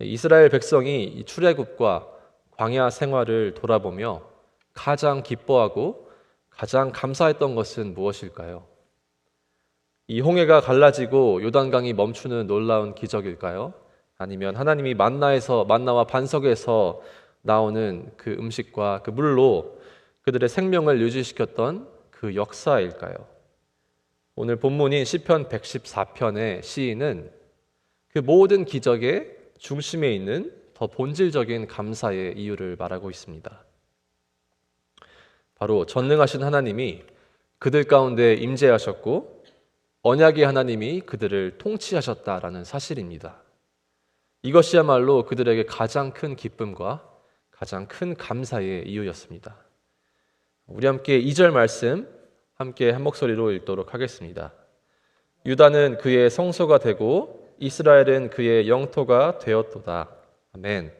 이스라엘 백성이 이 출애굽과 광야 생활을 돌아보며 가장 기뻐하고 가장 감사했던 것은 무엇일까요? 이 홍해가 갈라지고 요단강이 멈추는 놀라운 기적일까요? 아니면 하나님이 만나와 반석에서 나오는 그 음식과 그 물로 그들의 생명을 유지시켰던 그 역사일까요? 오늘 본문인 시편 114편의 시인은 그 모든 기적의 중심에 있는 더 본질적인 감사의 이유를 말하고 있습니다. 바로 전능하신 하나님이 그들 가운데 임재하셨고 언약의 하나님이 그들을 통치하셨다라는 사실입니다. 이것이야말로 그들에게 가장 큰 기쁨과 가장 큰 감사의 이유였습니다. 우리 함께 2절 말씀 함께 한 목소리로 읽도록 하겠습니다. 유다는 그의 성소가 되고 이스라엘은 그의 영토가 되었도다. 아멘.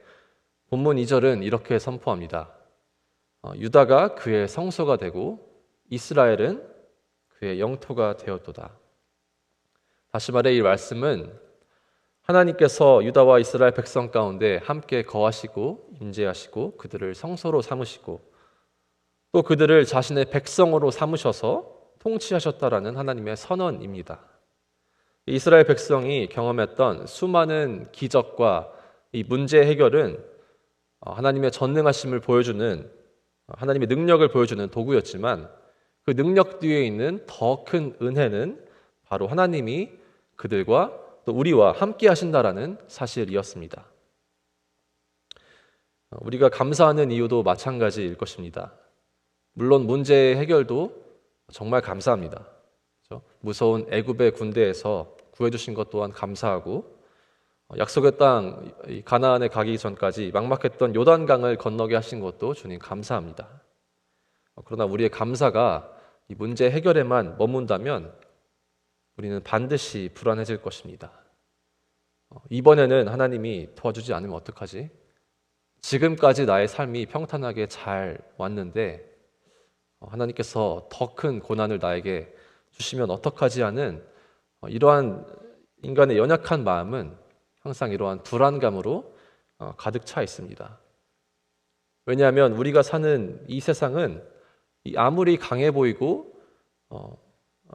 본문 2절은 이렇게 선포합니다. 유다가 그의 성소가 되고 이스라엘은 그의 영토가 되었도다. 다시 말해 이 말씀은 하나님께서 유다와 이스라엘 백성 가운데 함께 거하시고 임재하시고 그들을 성소로 삼으시고 또 그들을 자신의 백성으로 삼으셔서 통치하셨다라는 하나님의 선언입니다. 이스라엘 백성이 경험했던 수많은 기적과 이 문제 해결은 하나님의 전능하심을 보여주는 하나님의 능력을 보여주는 도구였지만 그 능력 뒤에 있는 더 큰 은혜는 바로 하나님이 그들과 또 우리와 함께 하신다라는 사실이었습니다. 우리가 감사하는 이유도 마찬가지일 것입니다. 물론 문제의 해결도 정말 감사합니다. 그렇죠? 무서운 애굽의 군대에서 구해주신 것 또한 감사하고 약속의 땅 가나안에 가기 전까지 막막했던 요단강을 건너게 하신 것도 주님 감사합니다. 그러나 우리의 감사가 이 문제 해결에만 머문다면 우리는 반드시 불안해질 것입니다. 이번에는 하나님이 도와주지 않으면 어떡하지? 지금까지 나의 삶이 평탄하게 잘 왔는데 하나님께서 더 큰 고난을 나에게 주시면 어떡하지 하는 이러한 인간의 연약한 마음은 항상 이러한 불안감으로 가득 차 있습니다. 왜냐하면 우리가 사는 이 세상은 아무리 강해 보이고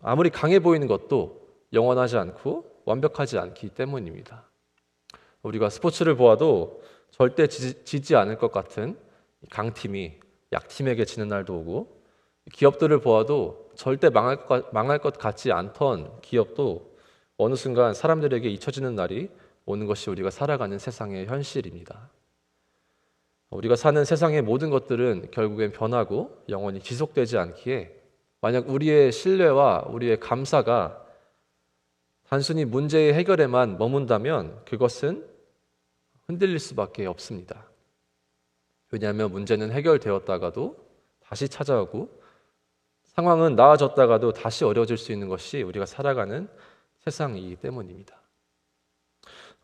아무리 강해 보이는 것도 영원하지 않고 완벽하지 않기 때문입니다. 우리가 스포츠를 보아도 절대 지지 않을 것 같은 강팀이 약팀에게 지는 날도 오고 기업들을 보아도 절대 망할 것 같지 않던 기업도 어느 순간 사람들에게 잊혀지는 날이 오는 것이 우리가 살아가는 세상의 현실입니다. 우리가 사는 세상의 모든 것들은 결국엔 변하고 영원히 지속되지 않기에 만약 우리의 신뢰와 우리의 감사가 단순히 문제의 해결에만 머문다면 그것은 흔들릴 수밖에 없습니다. 왜냐하면 문제는 해결되었다가도 다시 찾아오고 상황은 나아졌다가도 다시 어려워질 수 있는 것이 우리가 살아가는 세상이기 때문입니다.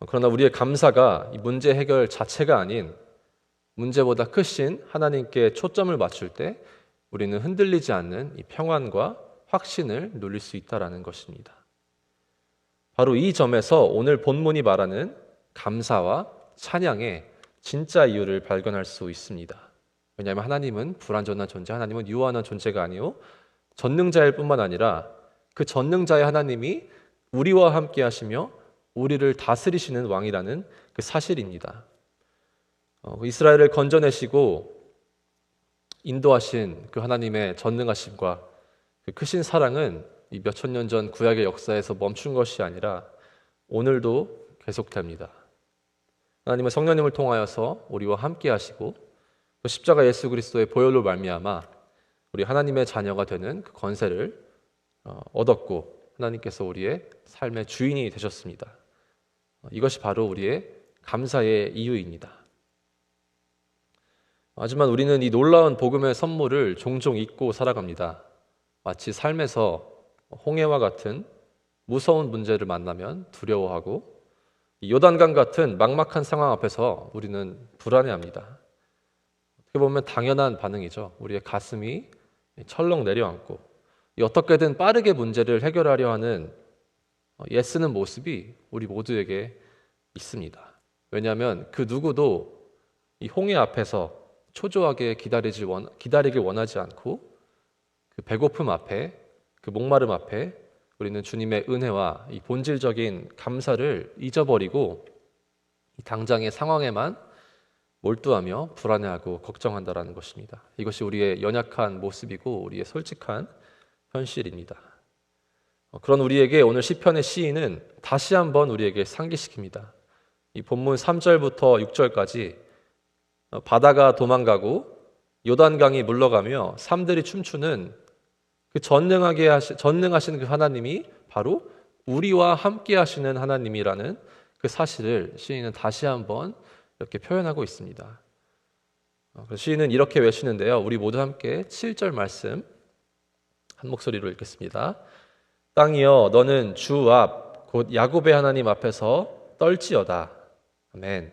그러나 우리의 감사가 이 문제 해결 자체가 아닌 문제보다 크신 하나님께 초점을 맞출 때 우리는 흔들리지 않는 이 평안과 확신을 누릴 수 있다는 것입니다. 바로 이 점에서 오늘 본문이 말하는 감사와 찬양의 진짜 이유를 발견할 수 있습니다. 왜냐하면 하나님은 불완전한 존재, 하나님은 유한한 존재가 아니요 전능자일 뿐만 아니라 그 전능자의 하나님이 우리와 함께 하시며 우리를 다스리시는 왕이라는 그 사실입니다. 이스라엘을 건져내시고 인도하신 그 하나님의 전능하심과 그 크신 사랑은 이 몇천 년 전 구약의 역사에서 멈춘 것이 아니라 오늘도 계속됩니다. 하나님은 성령님을 통하여서 우리와 함께 하시고 또 십자가 예수 그리스도의 보혈로 말미암아 우리 하나님의 자녀가 되는 그 권세를 얻었고 하나님께서 우리의 삶의 주인이 되셨습니다. 이것이 바로 우리의 감사의 이유입니다. 하지만 우리는 이 놀라운 복음의 선물을 종종 잊고 살아갑니다. 마치 삶에서 홍해와 같은 무서운 문제를 만나면 두려워하고 요단강 같은 막막한 상황 앞에서 우리는 불안해합니다. 어떻게 보면 당연한 반응이죠. 우리의 가슴이 철렁 내려앉고 어떻게든 빠르게 문제를 해결하려 하는 애쓰는 모습이 우리 모두에게 있습니다. 왜냐하면 그 누구도 이 홍해 앞에서 초조하게 기다리길 원하지 않고 그 배고픔 앞에, 그 목마름 앞에 우리는 주님의 은혜와 이 본질적인 감사를 잊어버리고 이 당장의 상황에만 몰두하며 불안해하고 걱정한다라는 것입니다. 이것이 우리의 연약한 모습이고 우리의 솔직한 현실입니다. 그런 우리에게 오늘 시편의 시인은 다시 한번 우리에게 상기시킵니다. 이 본문 3절부터 6절까지 바다가 도망가고 요단강이 물러가며 삶들이 춤추는 그 전능하신 그 하나님이 바로 우리와 함께 하시는 하나님이라는 그 사실을 시인은 다시 한번 이렇게 표현하고 있습니다. 시인은 이렇게 외치는데요. 우리 모두 함께 7절 말씀 한 목소리로 읽겠습니다. 땅이여 너는 주 앞 곧 야곱의 하나님 앞에서 떨지어다. 아멘.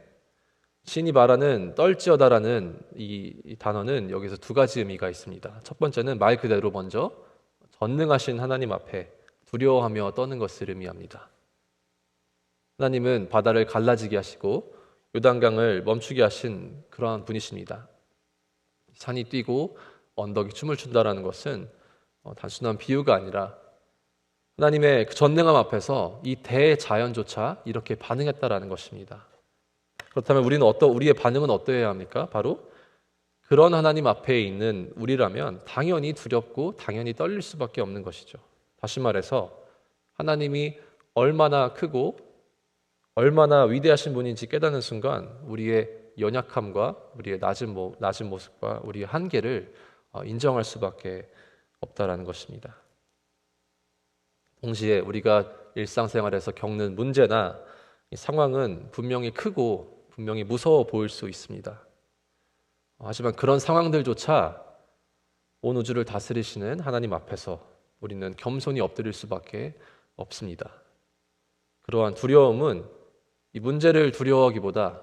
시인이 말하는 떨지어다라는 이 단어는 여기서 두 가지 의미가 있습니다. 첫 번째는 말 그대로 먼저 전능하신 하나님 앞에 두려워하며 떠는 것을 의미합니다. 하나님은 바다를 갈라지게 하시고 요단강을 멈추게 하신 그러한 분이십니다. 산이 뛰고 언덕이 춤을 춘다라는 것은 단순한 비유가 아니라 하나님의 그 전능함 앞에서 이 대자연조차 이렇게 반응했다라는 것입니다. 그렇다면 우리의 반응은 어떠해야 합니까? 바로 그런 하나님 앞에 있는 우리라면 당연히 두렵고 당연히 떨릴 수밖에 없는 것이죠. 다시 말해서 하나님이 얼마나 크고 얼마나 위대하신 분인지 깨닫는 순간 우리의 연약함과 우리의 낮은 모습과 우리의 한계를 인정할 수밖에 없다라는 것입니다. 동시에 우리가 일상생활에서 겪는 문제나 상황은 분명히 크고 분명히 무서워 보일 수 있습니다. 하지만 그런 상황들조차 온 우주를 다스리시는 하나님 앞에서 우리는 겸손히 엎드릴 수밖에 없습니다. 그러한 두려움은 이 문제를 두려워하기보다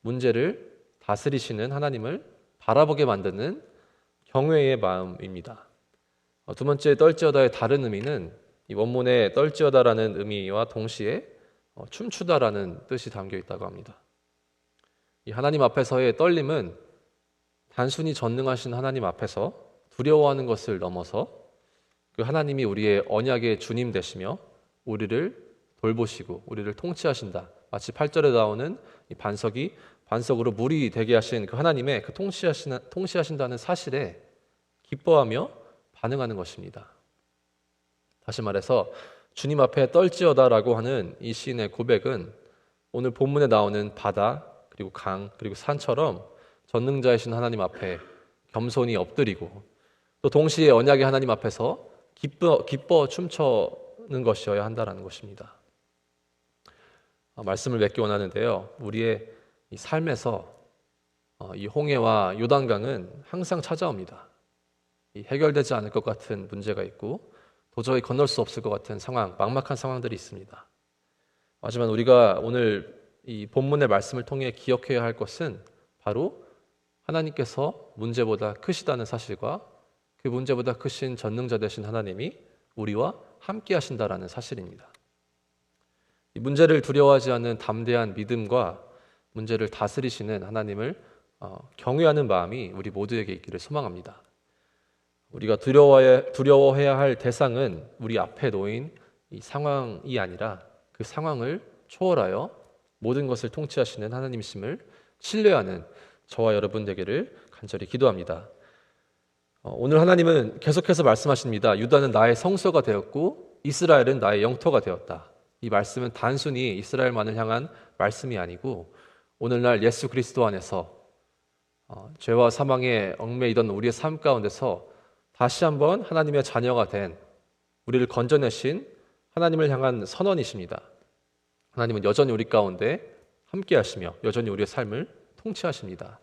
문제를 다스리시는 하나님을 바라보게 만드는 경외의 마음입니다. 두 번째 떨지어다의 다른 의미는 이 원문의 떨지어다라는 의미와 동시에 춤추다라는 뜻이 담겨 있다고 합니다. 이 하나님 앞에서의 떨림은 단순히 전능하신 하나님 앞에서 두려워하는 것을 넘어서 그 하나님이 우리의 언약의 주님 되시며 우리를 돌보시고 우리를 통치하신다. 마치 8절에 나오는 이 반석으로 물이 되게 하신 그 하나님의 그 통치하신다는 사실에 기뻐하며 반응하는 것입니다. 다시 말해서 주님 앞에 떨지어다라고 하는 이 시인의 고백은 오늘 본문에 나오는 바다 그리고 강 그리고 산처럼 전능자이신 하나님 앞에 겸손히 엎드리고 또 동시에 언약의 하나님 앞에서 기뻐 춤추는 것이어야 한다는 것입니다. 말씀을 맺기 원하는데요. 우리의 이 삶에서 이 홍해와 요단강은 항상 찾아옵니다. 이 해결되지 않을 것 같은 문제가 있고 도저히 건널 수 없을 것 같은 상황, 막막한 상황들이 있습니다. 하지만 우리가 오늘 이 본문의 말씀을 통해 기억해야 할 것은 바로 하나님께서 문제보다 크시다는 사실과 그 문제보다 크신 전능자 되신 하나님이 우리와 함께 하신다라는 사실입니다. 이 문제를 두려워하지 않는 담대한 믿음과 문제를 다스리시는 하나님을 경외하는 마음이 우리 모두에게 있기를 소망합니다. 우리가 두려워해야 할 대상은 우리 앞에 놓인 이 상황이 아니라 그 상황을 초월하여 모든 것을 통치하시는 하나님이심을 신뢰하는 저와 여러분 되기를 간절히 기도합니다. 오늘 하나님은 계속해서 말씀하십니다. 유다는 나의 성소가 되었고 이스라엘은 나의 영토가 되었다. 이 말씀은 단순히 이스라엘만을 향한 말씀이 아니고 오늘날 예수 그리스도 안에서 죄와 사망에 얽매이던 우리의 삶 가운데서 다시 한번 하나님의 자녀가 된 우리를 건져내신 하나님을 향한 선언이십니다. 하나님은 여전히 우리 가운데 함께 하시며 여전히 우리의 삶을 통치하십니다.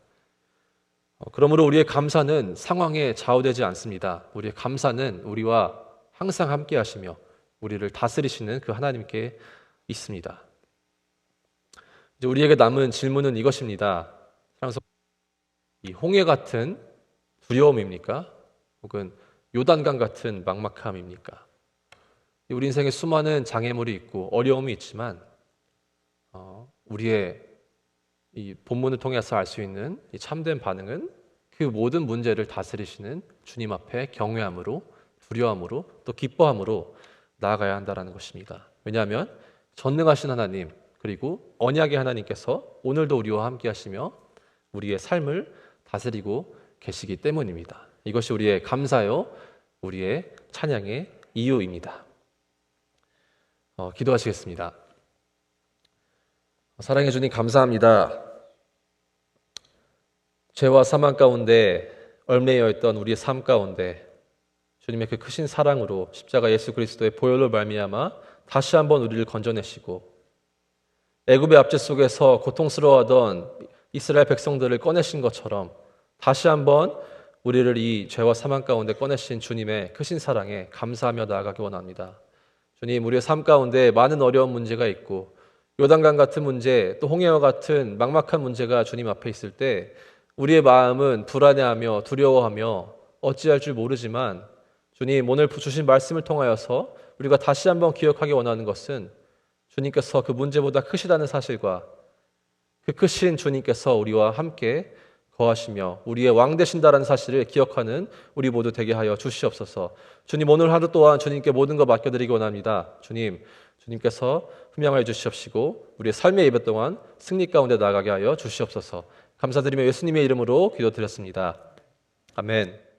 그러므로 우리의 감사는 상황에 좌우되지 않습니다. 우리의 감사는 우리와 항상 함께 하시며 우리를 다스리시는 그 하나님께 있습니다. 이제 우리에게 남은 질문은 이것입니다. 이 홍해 같은 두려움입니까? 혹은 요단강 같은 막막함입니까? 우리 인생에 수많은 장애물이 있고 어려움이 있지만 우리의 이 본문을 통해서 알 수 있는 이 참된 반응은 그 모든 문제를 다스리시는 주님 앞에 경외함으로, 두려움으로, 또 기뻐함으로 나아가야 한다는 것입니다. 왜냐하면 전능하신 하나님, 그리고 언약의 하나님께서 오늘도 우리와 함께 하시며 우리의 삶을 다스리고 계시기 때문입니다. 이것이 우리의 감사요, 우리의 찬양의 이유입니다. 기도하시겠습니다. 사랑해 주님 감사합니다. 죄와 사망 가운데 얽매여 있던 우리의 삶 가운데 주님의 그 크신 사랑으로 십자가 예수 그리스도의 보혈로 말미암아 다시 한번 우리를 건져내시고 애굽의 압제 속에서 고통스러워하던 이스라엘 백성들을 꺼내신 것처럼 다시 한번 우리를 이 죄와 사망 가운데 꺼내신 주님의 크신 사랑에 감사하며 나아가기 원합니다. 주님, 우리의 삶 가운데 많은 어려운 문제가 있고 요단강 같은 문제, 또 홍해와 같은 막막한 문제가 주님 앞에 있을 때 우리의 마음은 불안해하며 두려워하며 어찌할 줄 모르지만 주님, 오늘 주신 말씀을 통하여서 우리가 다시 한번 기억하기 원하는 것은 주님께서 그 문제보다 크시다는 사실과 그 크신 주님께서 우리와 함께 거하시며 우리의 왕 되신다라는 사실을 기억하는 우리 모두 되게 하여 주시옵소서. 주님, 오늘 하루 또한 주님께 모든 것 맡겨드리기 원합니다. 주님께서 흠양하여 주시옵시고 우리의 삶의 예배 동안 승리 가운데 나아가게 하여 주시옵소서. 감사드리며 예수님의 이름으로 기도드렸습니다. 아멘.